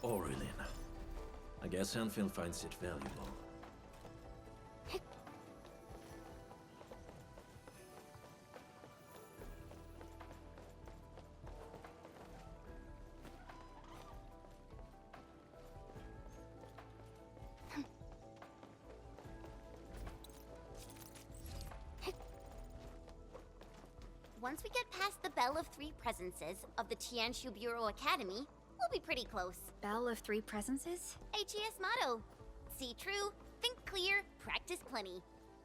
Orlin. I guess Endfield finds it valuable. Once we get past the Bell of Three Presences of the Tianshu Bureau Academy, we'll be pretty close. Bell of Three Presences? HES motto. See true, think clear, practice plenty.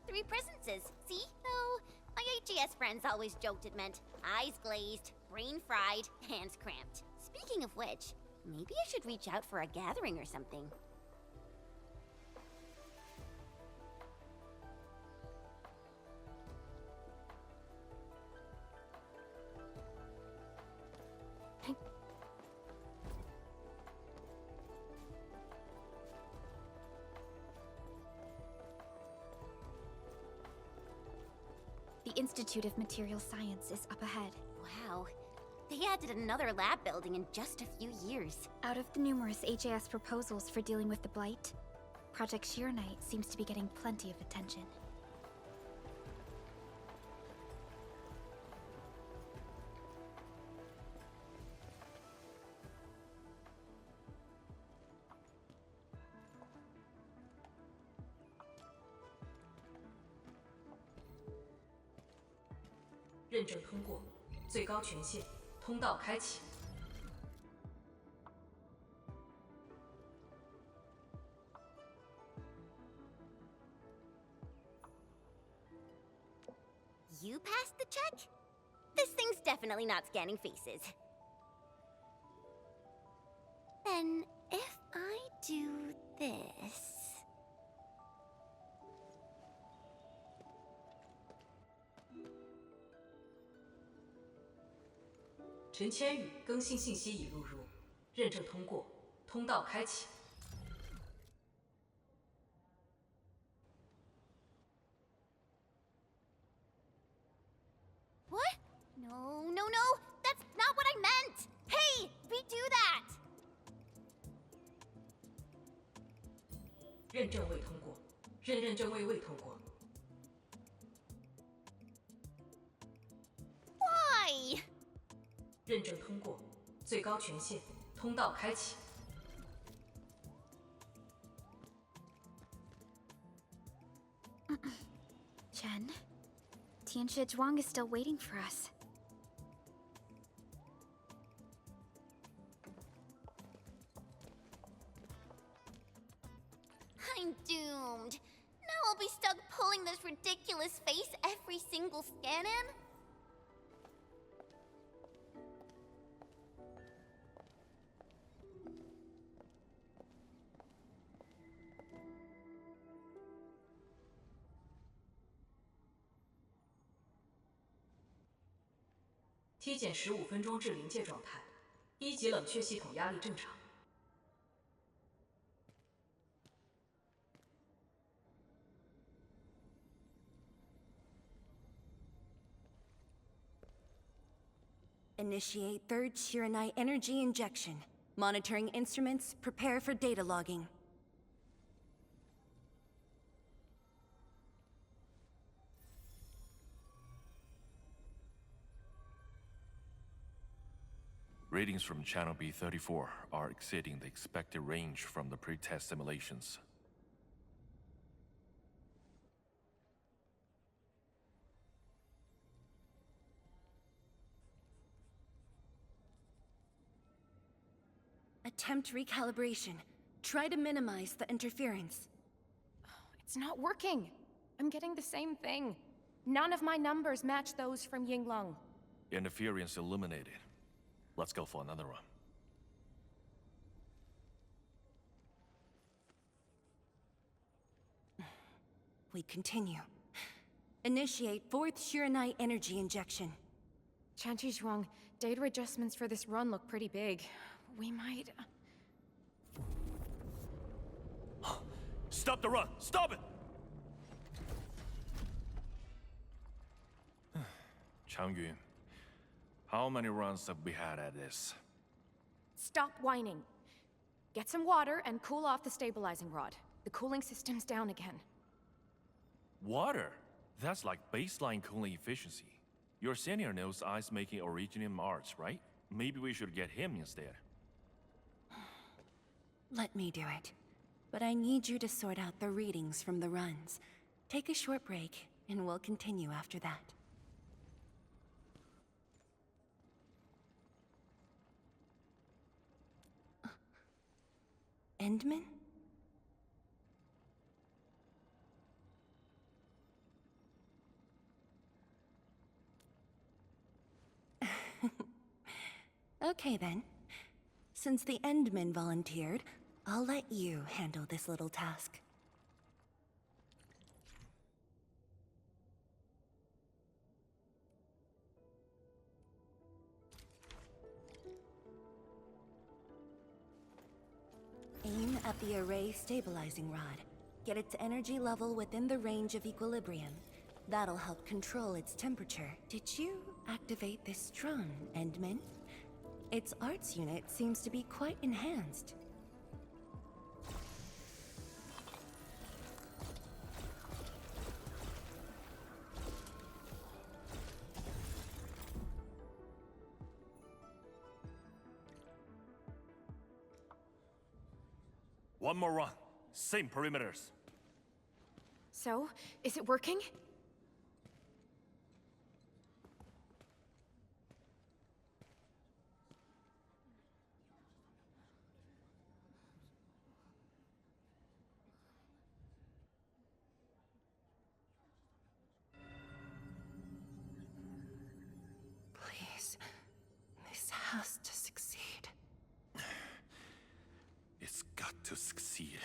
Three presences, see? Though, my HES friends always joked it meant eyes glazed, brain fried, hands cramped. Speaking of which, maybe I should reach out for a gathering or something. The Institute of Material Science is up ahead. Wow. They added another lab building in just a few years. Out of the numerous HAS proposals for dealing with the Blight, Project Arknights seems to be getting plenty of attention.认证通过，最高权限，通道开启。You passed the check? This thing's definitely not scanning faces. Then, if I do this... 陈千羽更新信息已录入，认证通过，通道开启。What? No, no, no! That's not what I meant! Hey! Redo that! 认证未通过，认证未通过。 Why? 认证通过，最高权限，通道开启。Chen, Tianshi Zhuang is still waiting for us. I'm doomed. Now I'll be stuck pulling this ridiculous face every single scan-in? T 减15分钟至临界状态，1级冷却系统压力正常。Initiate third Shiranite energy injection. Monitoring instruments, prepare for data logging. Readings from channel B34 are exceeding the expected range from the pre-test simulations. Attempt recalibration. Try to minimize the interference. It's not working. I'm getting the same thing. None of my numbers match those from Yinglong. Interference eliminated. Let's go for another run. We continue. Initiate fourth Shiranite energy injection. Chanchi Zhuang, data adjustments for this run look pretty big. We might... Stop the run! Stop it! Changyun, how many runs have we had at this? Stop whining. Get some water and cool off the stabilizing rod. The cooling system's down again. Water? That's like baseline cooling efficiency. Your senior knows ice making originated Mars, right? Maybe we should get him instead. Let me do it. But I need you to sort out the readings from the runs. Take a short break, and we'll continue after that. Endman? Okay then. Since the Endman volunteered, I'll let you handle this little task. Aim at the array stabilizing rod. Get its energy level within the range of equilibrium. That'll help control its temperature. Did you activate this drone, Endman? Its arts unit seems to be quite enhanced. One more run. Same perimeters. So, is it working? Please, this has to succeed. It's got to succeed.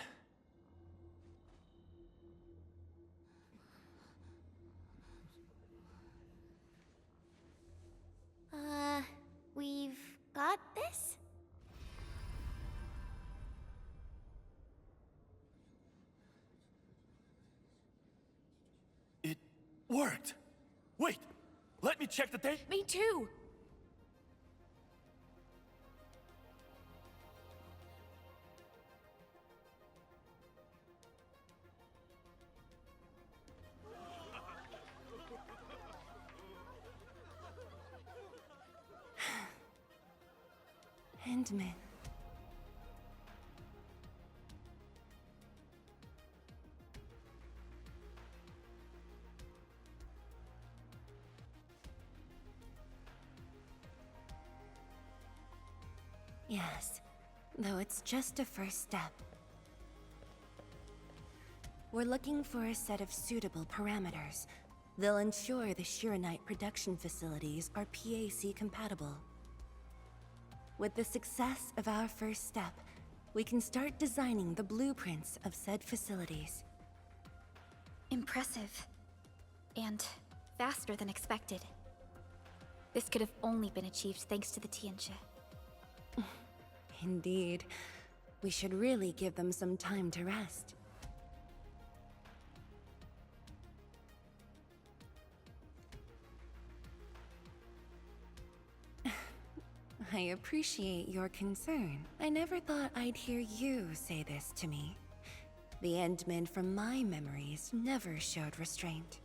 We've got this? It worked! Wait! Let me check the date! Me too! Endman. Yes, though it's just a first step. We're looking for a set of suitable parameters. They'll ensure the Shiranite production facilities are PAC compatible. With the success of our first step, we can start designing the blueprints of said facilities. Impressive. And faster than expected. This could have only been achieved thanks to the Tianxia. Indeed. We should really give them some time to rest. I appreciate your concern. I never thought I'd hear you say this to me. The Endmen from my memories never showed restraint.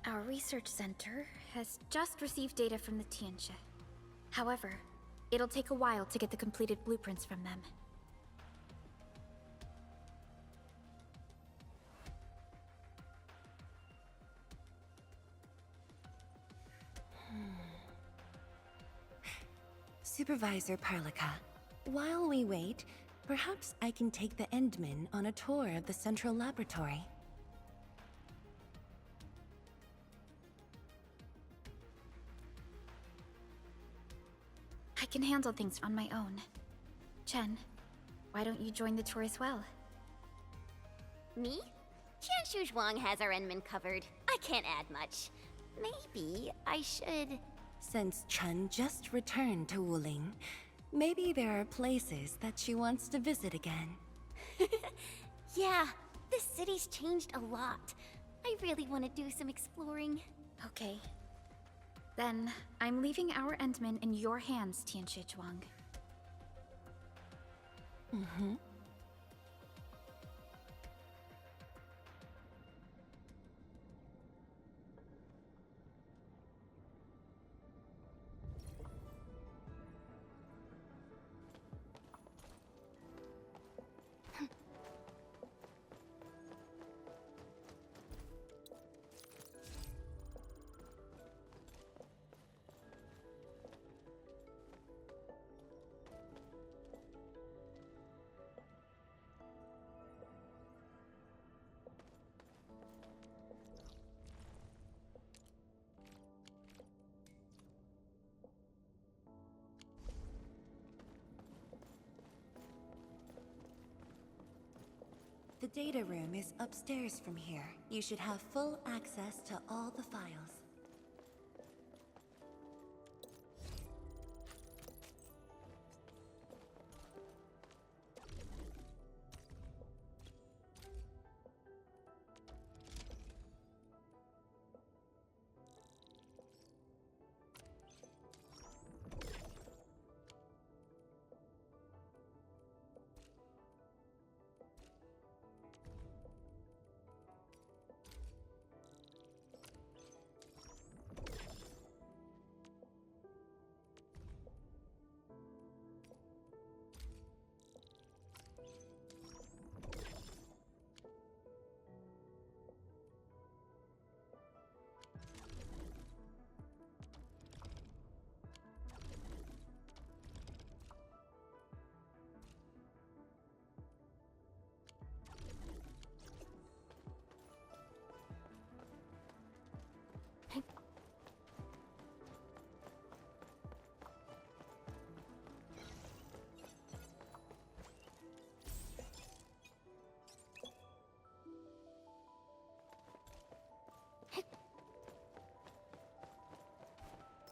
Our research center has just received data from the Tianxia. However, it'll take a while to get the completed blueprints from them. Supervisor Parlica, while we wait, perhaps I can take the Endmen on a tour of the central laboratory. I can handle things on my own. Chen, why don't you join the tour as well? Me? Qianshu Zhuang has our Enman covered. I can't add much. Maybe I should... Since Chen just returned to Wuling, maybe there are places that she wants to visit again. Yeah, this city's changed a lot. I really want to do some exploring. Okay. Then, I'm leaving our Endman in your hands, Tianshi Zhuang. Mm-hmm. The data room is upstairs from here. You should have full access to all the files.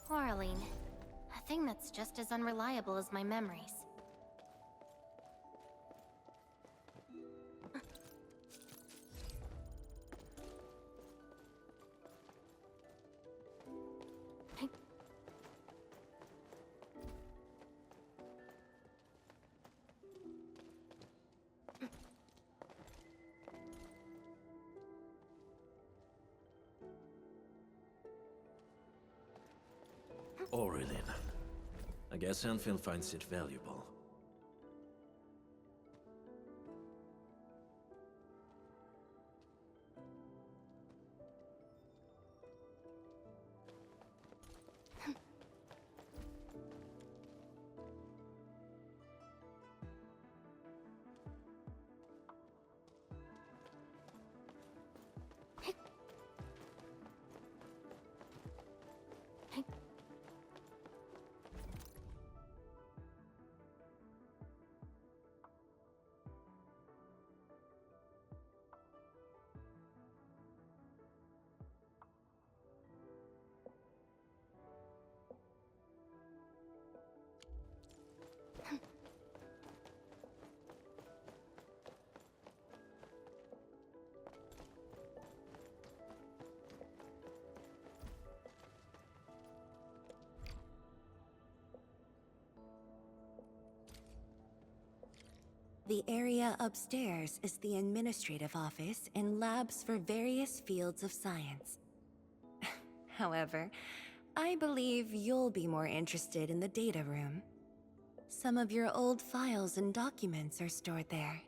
Quarreling. A thing that's just as unreliable as my memories. Aurelin. I guess Endfield finds it valuable. The area upstairs is the administrative office and labs for various fields of science. However, I believe you'll be more interested in the data room. Some of your old files and documents are stored there.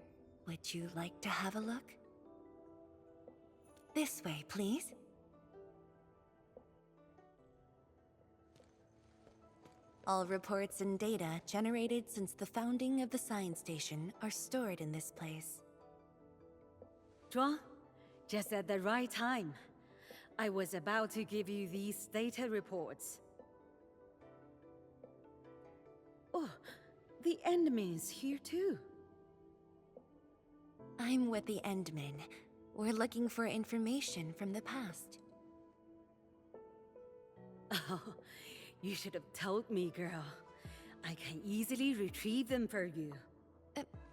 Would you like to have a look? This way, please. All reports and data generated since the founding of the science station are stored in this place. Zhuang, just at the right time. I was about to give you these data reports. Oh, the Endman's here too. I'm with the Endmen. We're looking for information from the past. Oh, you should have told me, girl. I can easily retrieve them for you.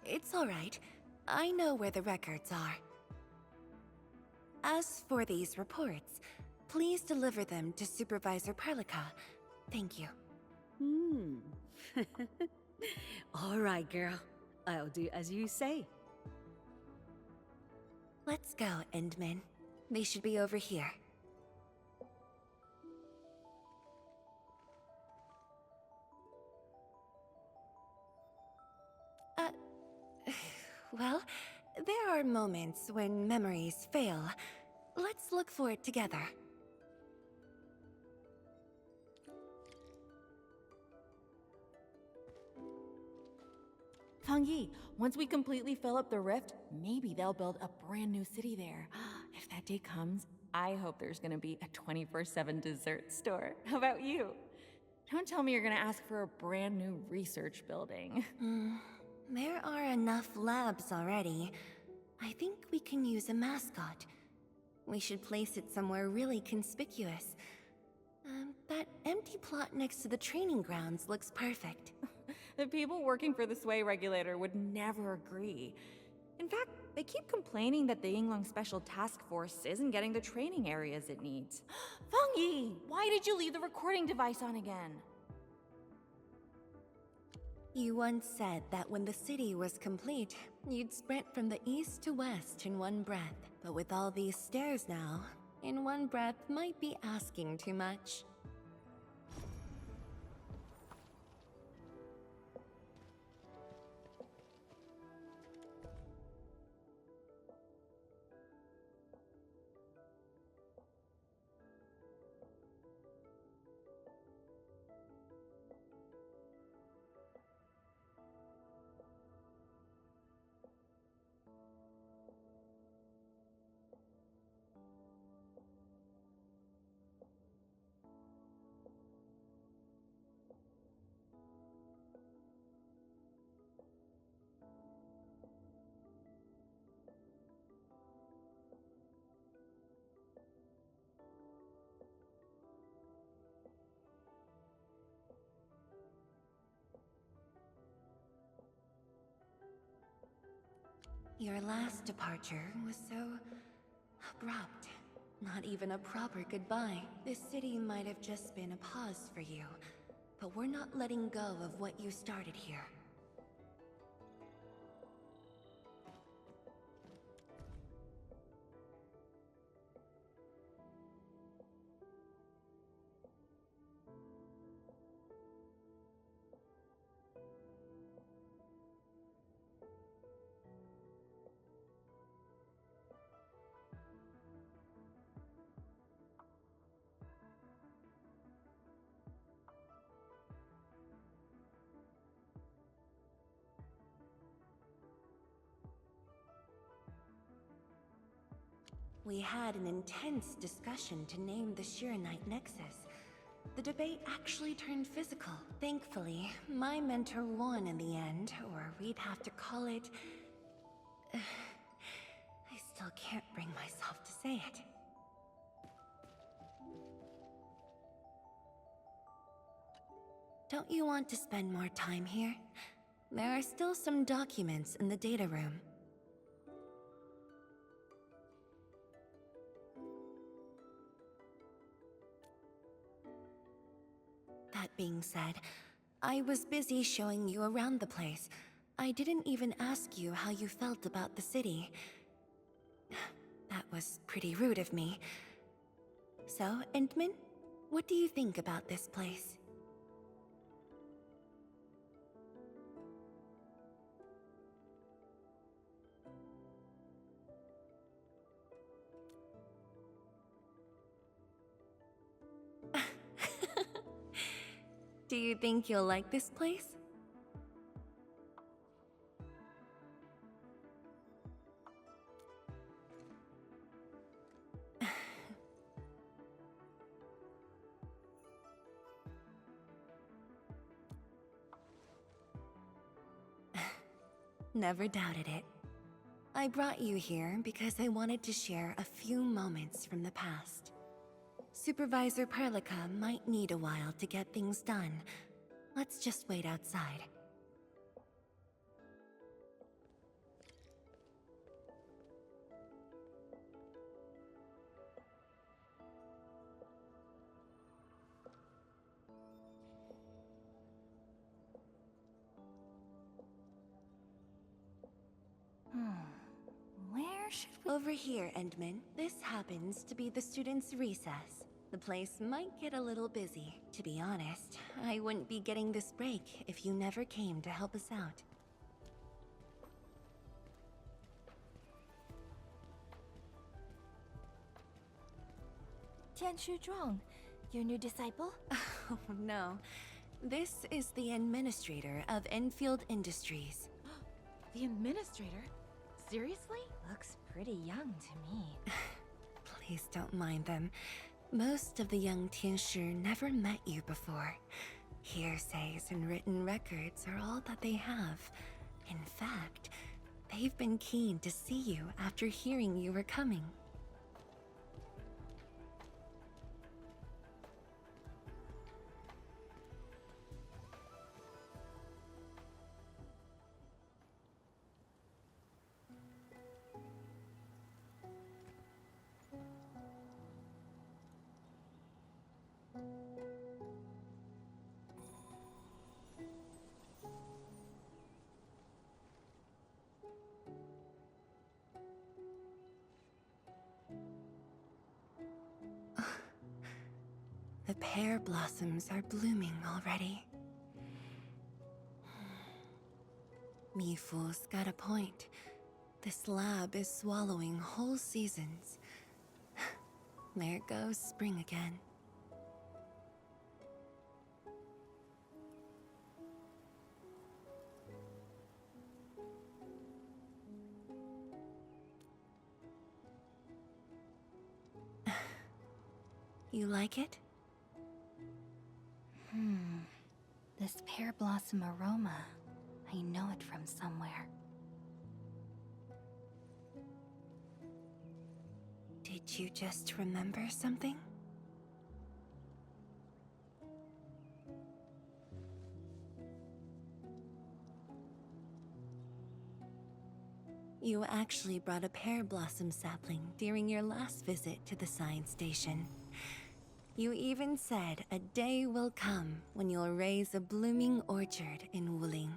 It's all right. I know where the records are. As for these reports, please deliver them to Supervisor Perlica. Thank you. All right, girl. I'll do as you say. Let's go, Endman. They should be over here. Well, there are moments when memories fail. Let's look for it together. Fangyi, once we completely fill up the rift, maybe they'll build a brand new city there. If that day comes, I hope there's gonna be a 24/7 dessert store. How about you? Don't tell me you're gonna ask for a brand new research building. There are enough labs already. I think we can use a mascot. We should place it somewhere really conspicuous. That empty plot next to the training grounds looks perfect. The people working for the Sway Regulator would never agree. In fact, they keep complaining that the Yinglong Special Task Force isn't getting the training areas it needs. Fangyi, why did you leave the recording device on again? You once said that when the city was complete, you'd sprint from the east to west in one breath. But with all these stairs now, in one breath might be asking too much. Your last departure was so abrupt. Not even a proper goodbye. This city might have just been a pause for you, but we're not letting go of what you started here. We had an intense discussion to name the Shiranite Nexus. The debate actually turned physical. Thankfully, my mentor won in the end, or we'd have to call it... I still can't bring myself to say it. Don't you want to spend more time here? There are still some documents in the data room. That being said, I was busy showing you around the place. I didn't even ask you how you felt about the city. That was pretty rude of me. So, Endman, what do you think about this place? Do you think you'll like this place? Never doubted it. I brought you here because I wanted to share a few moments from the past. Supervisor Perlica might need a while to get things done. Let's just wait outside. should we... Over here, Endman. This happens to be the students' recess. The place might get a little busy. To be honest, I wouldn't be getting this break if you never came to help us out. Tianshu Zhuang, your new disciple? Oh, no. This is the administrator of Endfield Industries. The administrator? Seriously? Looks pretty young to me. Please don't mind them. Most of the young Tianshu never met you before. Hearsays and written records are all that they have. In fact, they've been keen to see you after hearing you were coming. The pear blossoms are blooming already. Mifu's got a point. This lab is swallowing whole seasons. There goes spring again. You like it? This pear blossom aroma. I know it from somewhere. Did you just remember something? You actually brought a pear blossom sapling during your last visit to the science station. You even said a day will come when you'll raise a blooming orchard in Wuling.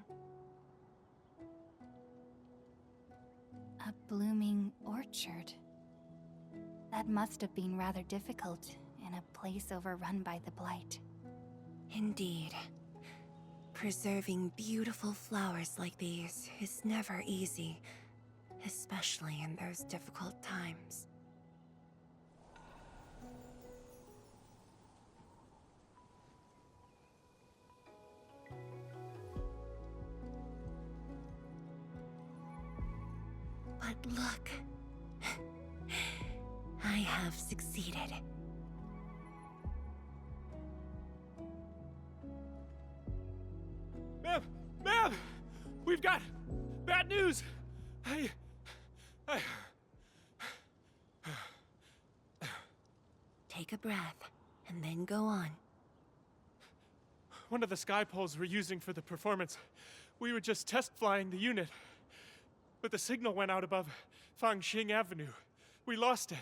A blooming orchard. That must have been rather difficult in a place overrun by the blight. Indeed. Preserving beautiful flowers like these is never easy, especially in those difficult times. But look, I have succeeded. Ma'am! We've got bad news! Take a breath, and then go on. One of the sky poles we're using for the performance. We were just test flying the unit. But the signal went out above Fangxing Avenue. We lost it.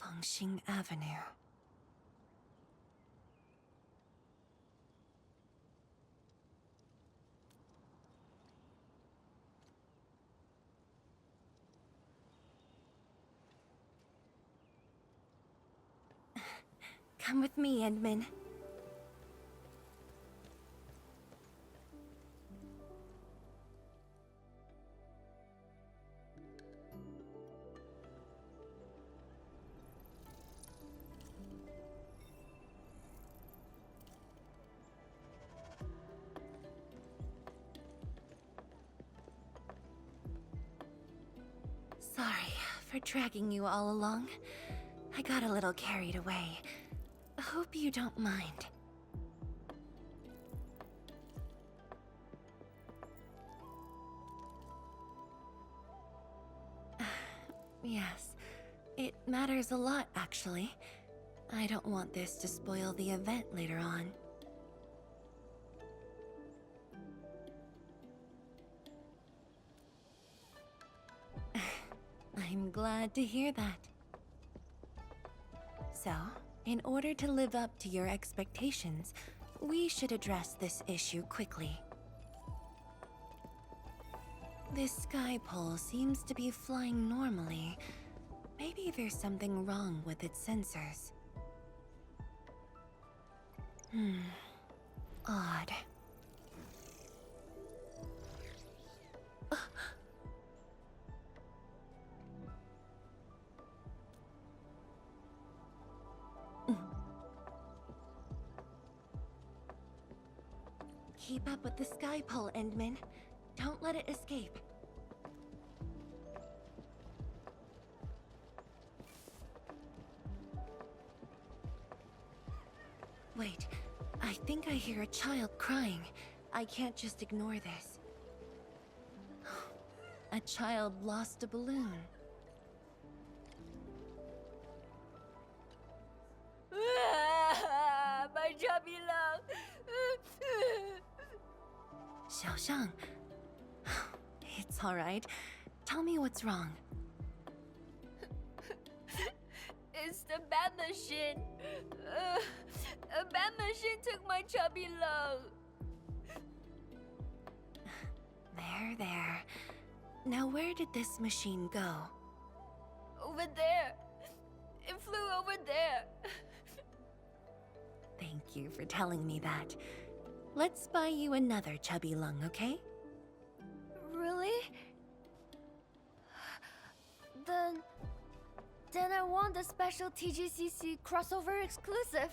Fangxing Avenue. Come with me, Endman. Sorry for dragging you all along. I got a little carried away. Hope you don't mind. Yes, it matters a lot, actually. I don't want this to spoil the event later on. I'm glad to hear that. So, in order to live up to your expectations, we should address this issue quickly. This sky pole seems to be flying normally. Maybe there's something wrong with its sensors. Odd. Keep up with the sky pole, Endman. Don't let it escape. Wait, I think I hear a child crying. I can't just ignore this. A child lost a balloon. My chubby love. Xiaoxiang. It's all right. Tell me what's wrong. It's the bad machine. A bad machine took my chubby love. There. Now where did this machine go? Over there. It flew over there. Thank you for telling me that. Let's buy you another chubby lung, okay? Really? Then I want the special TGCC crossover exclusive.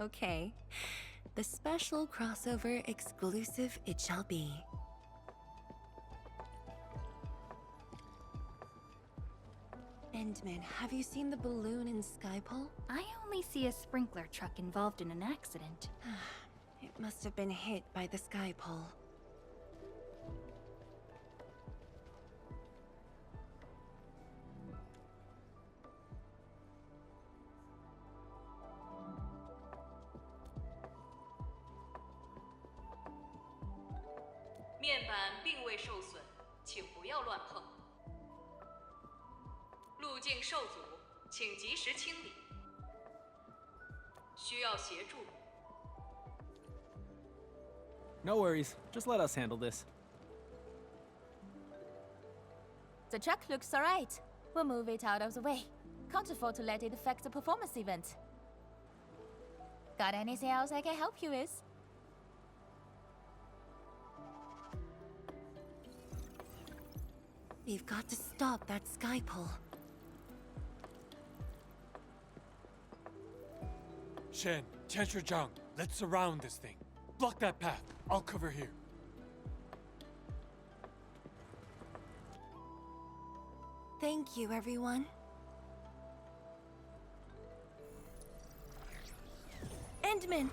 Okay. The special crossover exclusive it shall be. Endman, have you seen the balloon in Skypole? I only see a sprinkler truck involved in an accident. It must have been hit by the Skypole. No worries, just let us handle this. The truck looks alright. We'll move it out of the way. Can't afford to let it affect the performance event. Got anything else I can help you with? We've got to stop that Skypole. Shen, Tianshuzhang, let's surround this thing. Block that path. I'll cover here. Thank you, everyone. Endman!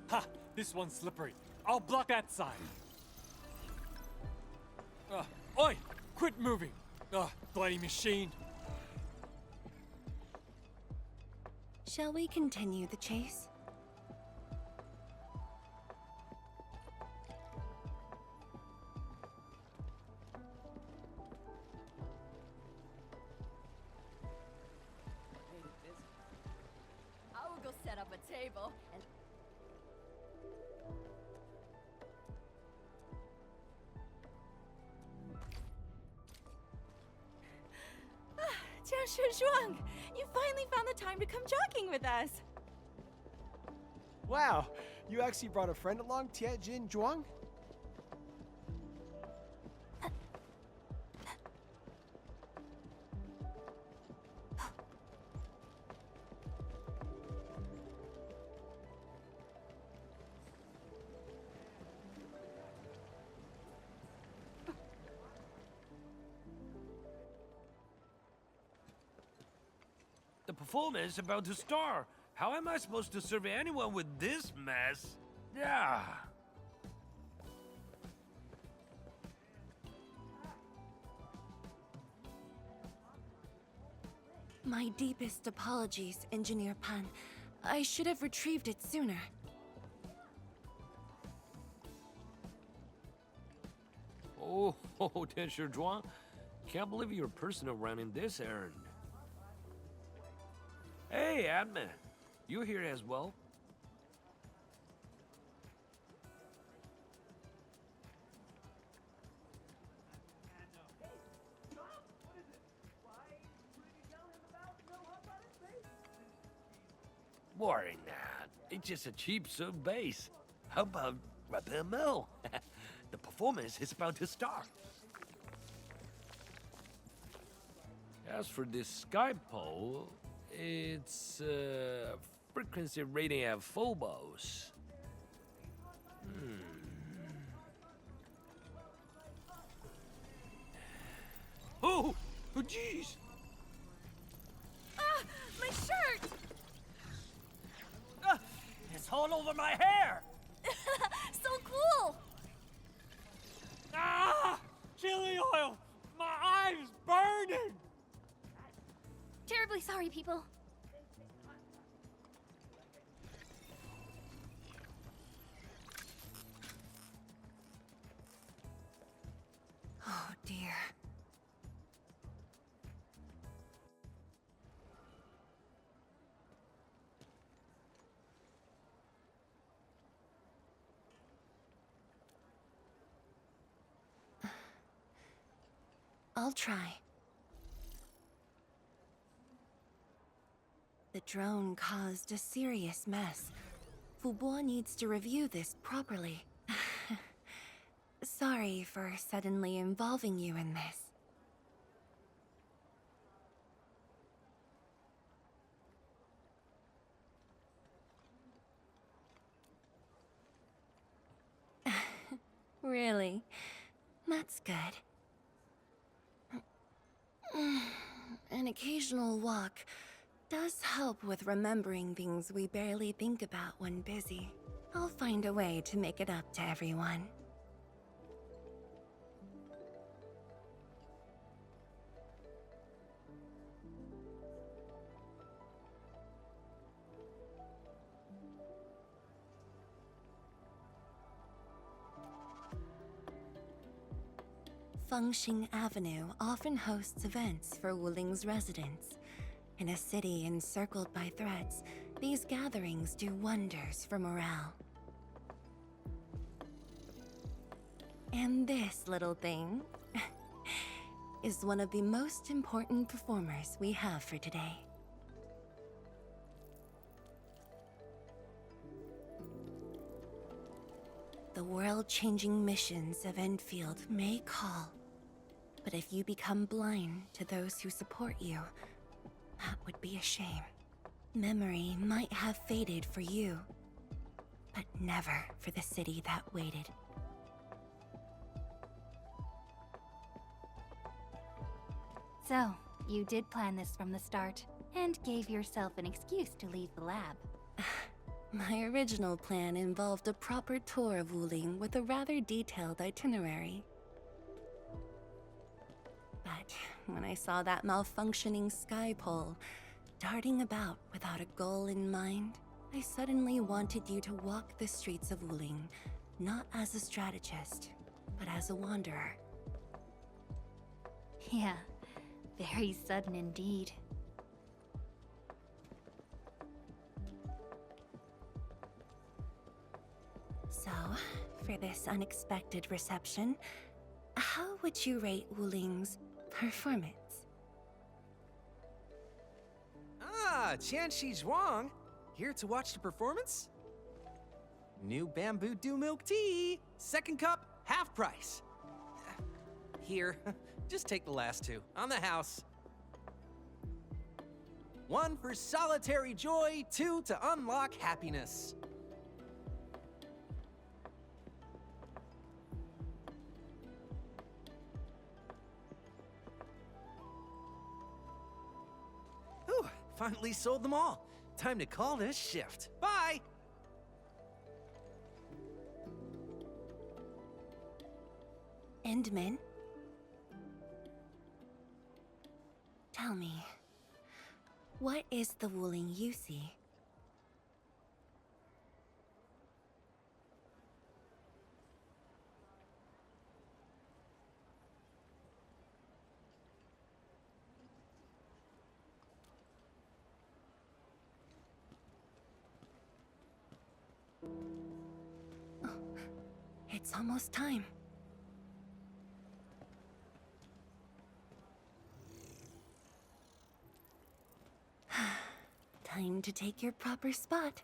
Ha! This one's slippery. I'll block that side. Oi! Quit moving! Bloody machine. Shall we continue the chase? I will go set up a table and... Jiang, you finally found the time to come jogging with us. Wow, you actually brought a friend along, Tianjin Zhuang? The performance is about to start. How am I supposed to serve anyone with this mess? Yeah. My deepest apologies, Engineer Pan. I should have retrieved it sooner. Oh, Tianshi Zhuang. Can't believe you're personal running this errand. Hey, admin. You here as well? Boring that. It's just a cheap soup base. How about Rapper Mill? The performance is about to start. As for this sky pole, it's frequency rating at phobos. Oh, jeez! Ah, my shirt! It's all over my hair! So cool! Ah! Chili oil! My eye's burning! Terribly sorry, people. Oh dear. I'll try. The drone caused a serious mess. Fubo needs to review this properly. Sorry for suddenly involving you in this. Really? That's good. An occasional walk does help with remembering things we barely think about when busy. I'll find a way to make it up to everyone. Fengxing Avenue often hosts events for Wuling's residents. In a city encircled by threats, these gatherings do wonders for morale. And this little thing is one of the most important performers we have for today. The world-changing missions of Endfield may call, but if you become blind to those who support you, that would be a shame. Memory might have faded for you, but never for the city that waited. So, you did plan this from the start, and gave yourself an excuse to leave the lab. My original plan involved a proper tour of Wuling with a rather detailed itinerary. But when I saw that malfunctioning sky pole, darting about without a goal in mind, I suddenly wanted you to walk the streets of Wuling, not as a strategist, but as a wanderer. Yeah, very sudden indeed. So, for this unexpected reception, how would you rate Wuling's performance? Ah, Qianxi Zhuang. Here to watch the performance? New bamboo dew milk tea. Second cup, half price. Here, just take the last two. On the house. One for solitary joy, two to unlock happiness. Finally sold them all. Time to call this shift. Bye! Endman? Tell me, what is the Wuling you see? It's almost time. Time to take your proper spot.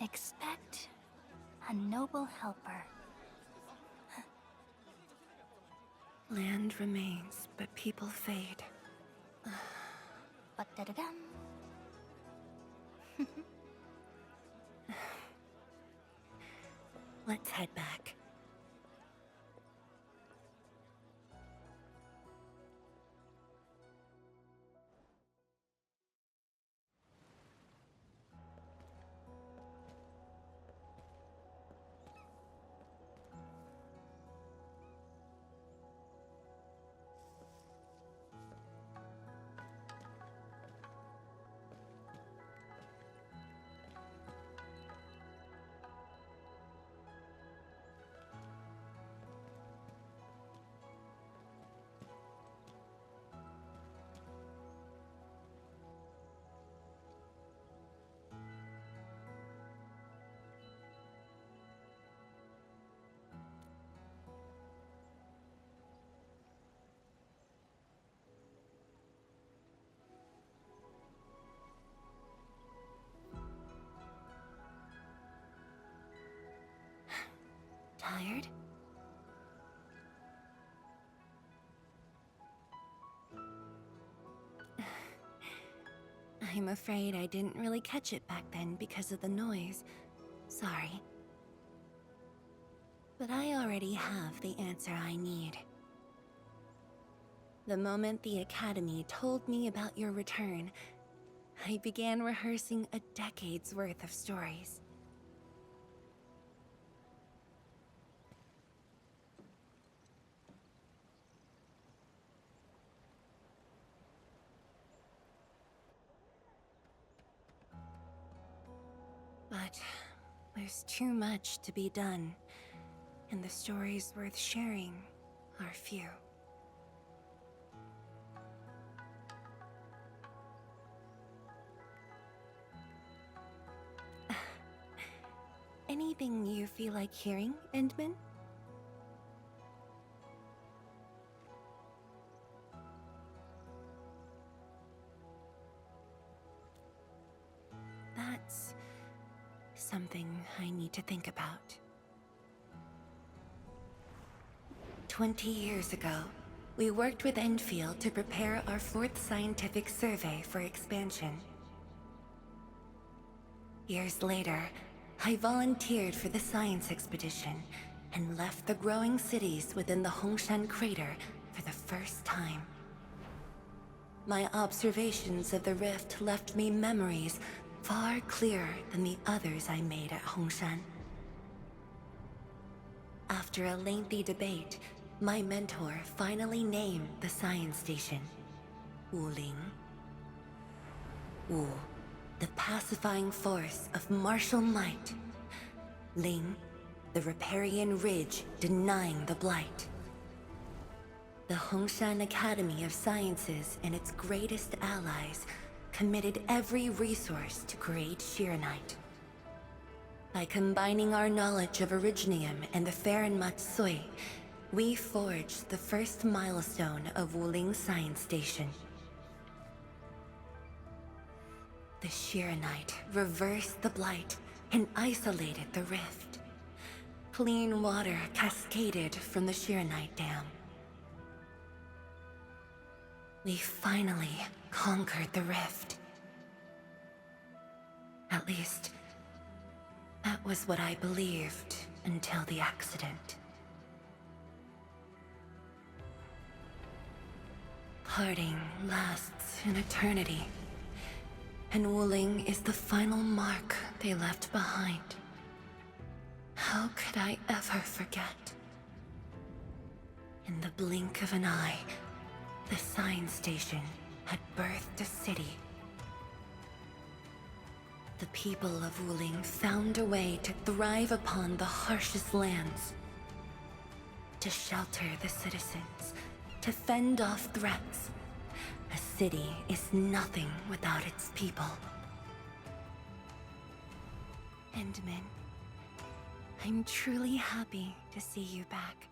Expect a noble helper. Land remains, but people fade. Ba-da-da-dum. Let's head back. Tired? I'm afraid I didn't really catch it back then because of the noise. Sorry. But I already have the answer I need. The moment the Academy told me about your return, I began rehearsing a decade's worth of stories. But there's too much to be done, and the stories worth sharing are few. Anything you feel like hearing, Endman? That's something I need to think about. 20 years ago, we worked with Endfield to prepare our 4th scientific survey for expansion. Years later, I volunteered for the science expedition and left the growing cities within the Hongshan crater for the first time. My observations of the rift left me memories far clearer than the others I made at Hongshan. After a lengthy debate, my mentor finally named the science station Wuling. Wu, the pacifying force of martial might. Ling, the riparian ridge denying the blight. the Hongshan Academy of Sciences and its greatest allies committed every resource to create Shiranite. By combining our knowledge of Originium and the Farron Matsui, we forged the first milestone of Wuling Science Station. The Shiranite reversed the blight and isolated the rift. Clean water cascaded from the Shiranite Dam. We finally conquered the rift. At least, that was what I believed until the accident. Parting lasts an eternity, and Wuling is the final mark they left behind. How could I ever forget? In the blink of an eye, the science station had birthed a city. The people of Wuling found a way to thrive upon the harshest lands, to shelter the citizens, to fend off threats. A city is nothing without its people. Endman, I'm truly happy to see you back.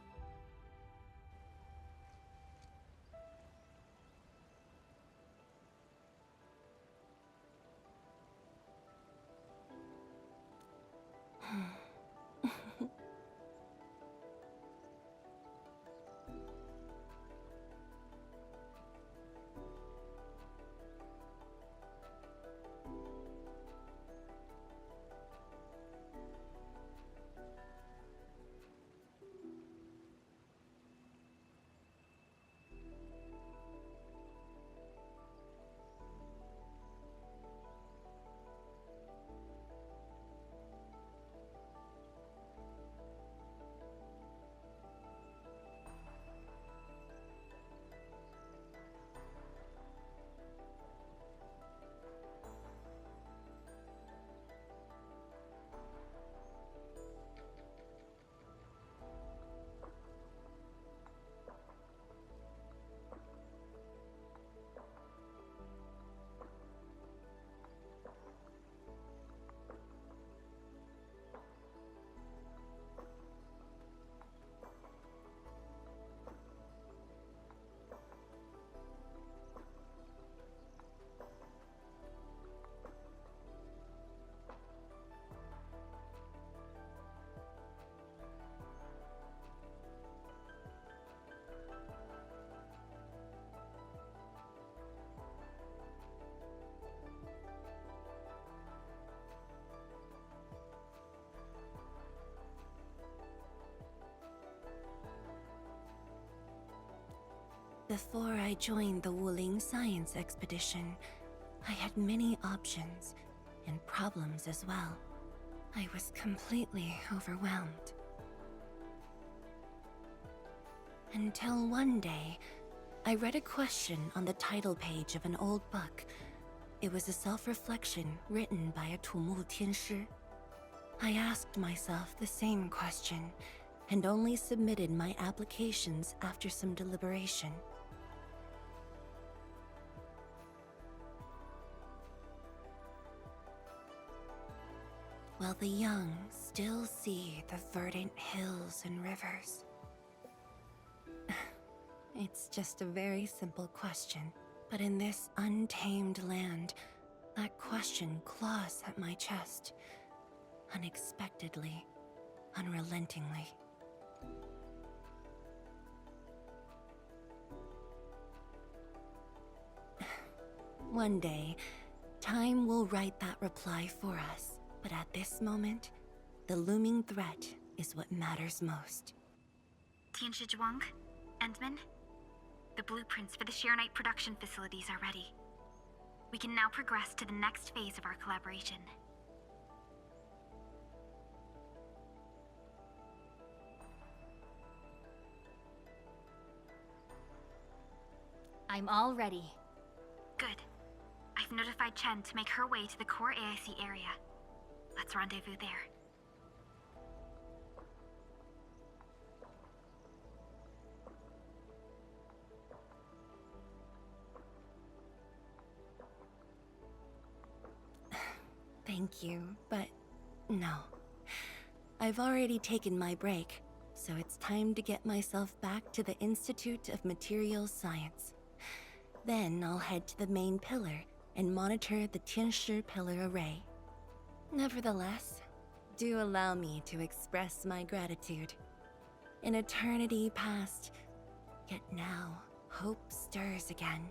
Before I joined the Wuling Science Expedition, I had many options, and problems as well. I was completely overwhelmed. Until one day, I read a question on the title page of an old book. It was a self-reflection written by a Tumu Tianshi. I asked myself the same question, and only submitted my applications after some deliberation. While the young still see the verdant hills and rivers. It's just a very simple question, but in this untamed land, that question claws at my chest, unexpectedly, unrelentingly. One day, time will write that reply for us. But at this moment, the looming threat is what matters most. Tianshi Zhuang, Endman, the blueprints for the Shiranite production facilities are ready. We can now progress to the next phase of our collaboration. I'm all ready. Good. I've notified Chen to make her way to the core AIC area. Let's rendezvous there. Thank you, but no. I've already taken my break, so it's time to get myself back to the Institute of Materials Science. Then I'll head to the main pillar and monitor the Tianshi pillar array. Nevertheless, do allow me to express my gratitude. An eternity past, yet now hope stirs again.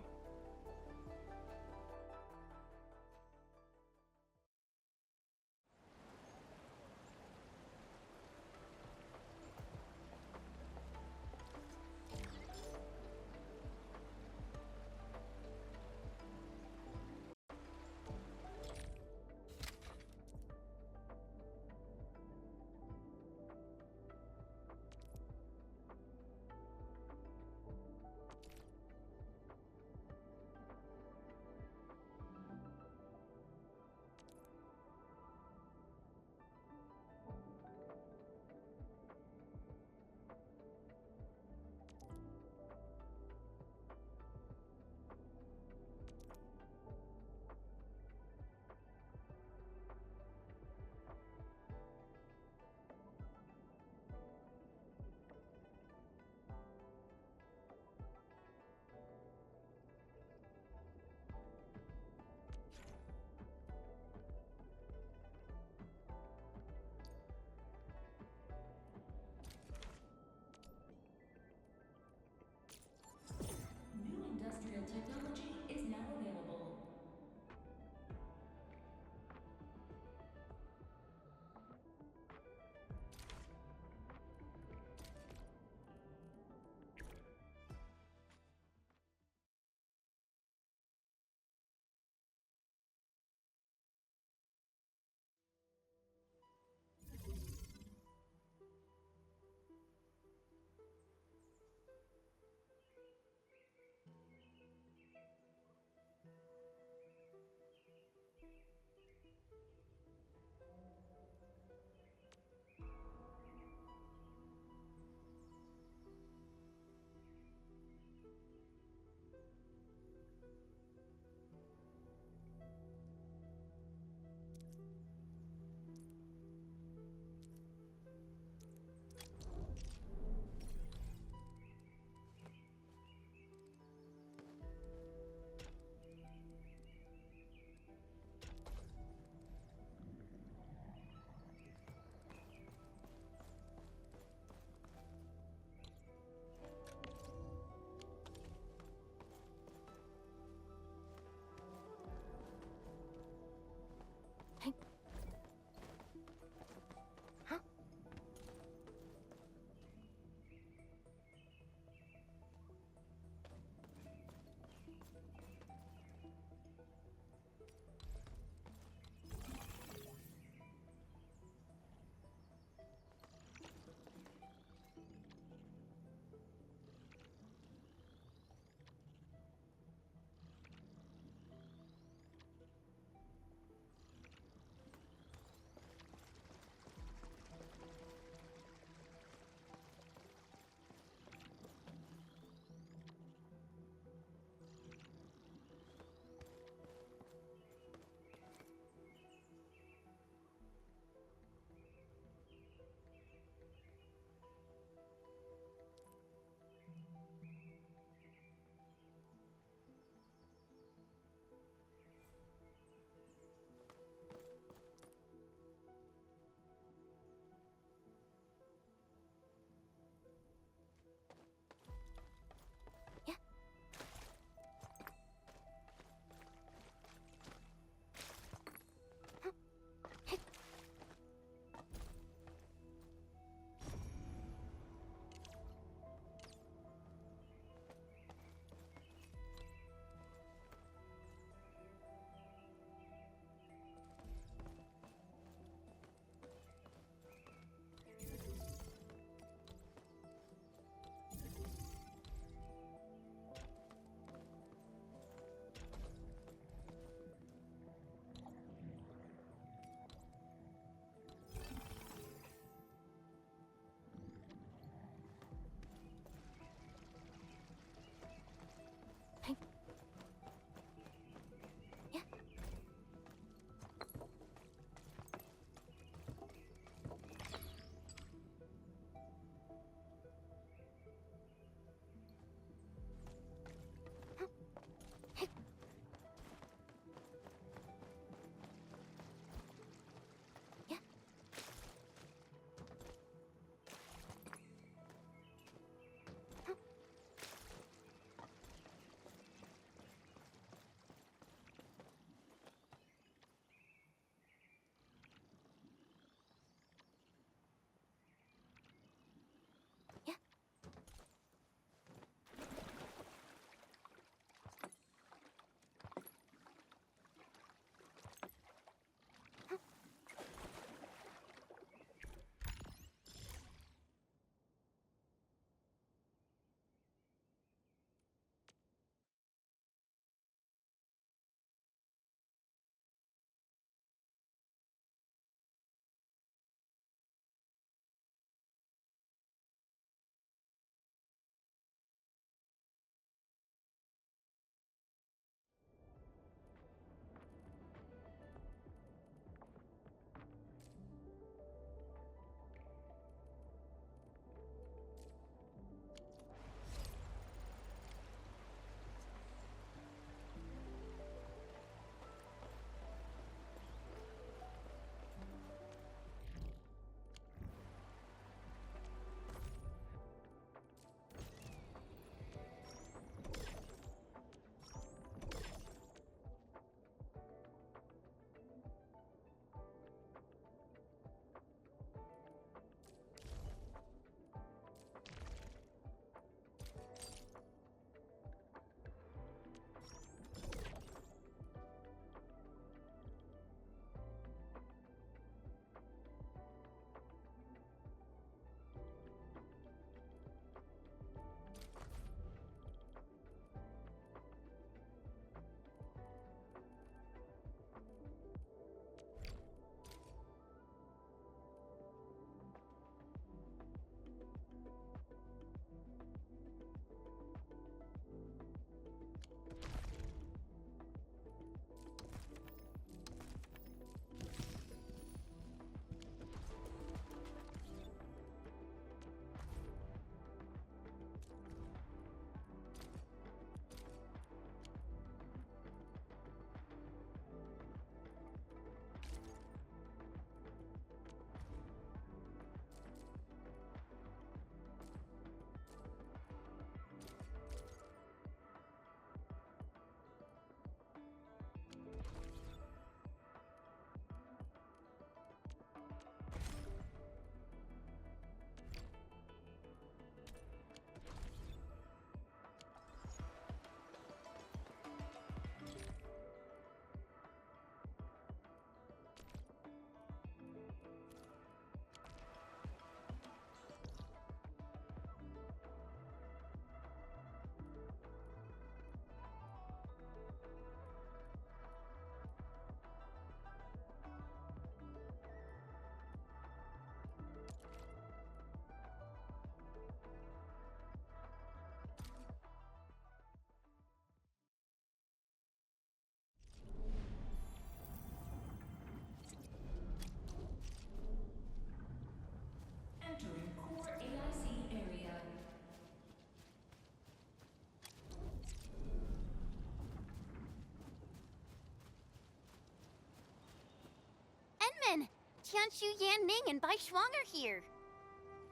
Tianshu, Yan Ning, and Bai Shuang are here.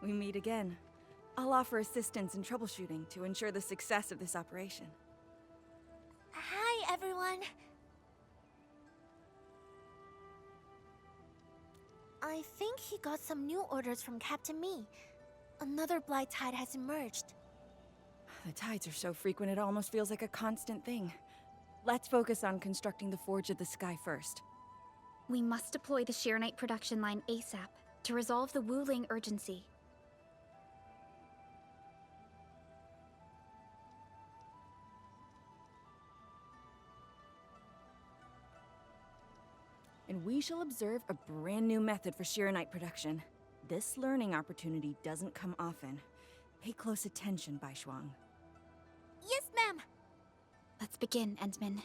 We meet again. I'll offer assistance in troubleshooting to ensure the success of this operation. Hi, everyone. I think he got some new orders from Captain Mi. Another blight tide has emerged. The tides are so frequent it almost feels like a constant thing. Let's focus on constructing the Forge of the Sky first. We must deploy the Sheernite production line ASAP to resolve the Wuling urgency. And we shall observe a brand new method for Sheernite production. This learning opportunity doesn't come often. Pay close attention, Bai Shuang. Yes, ma'am. Let's begin, Endman.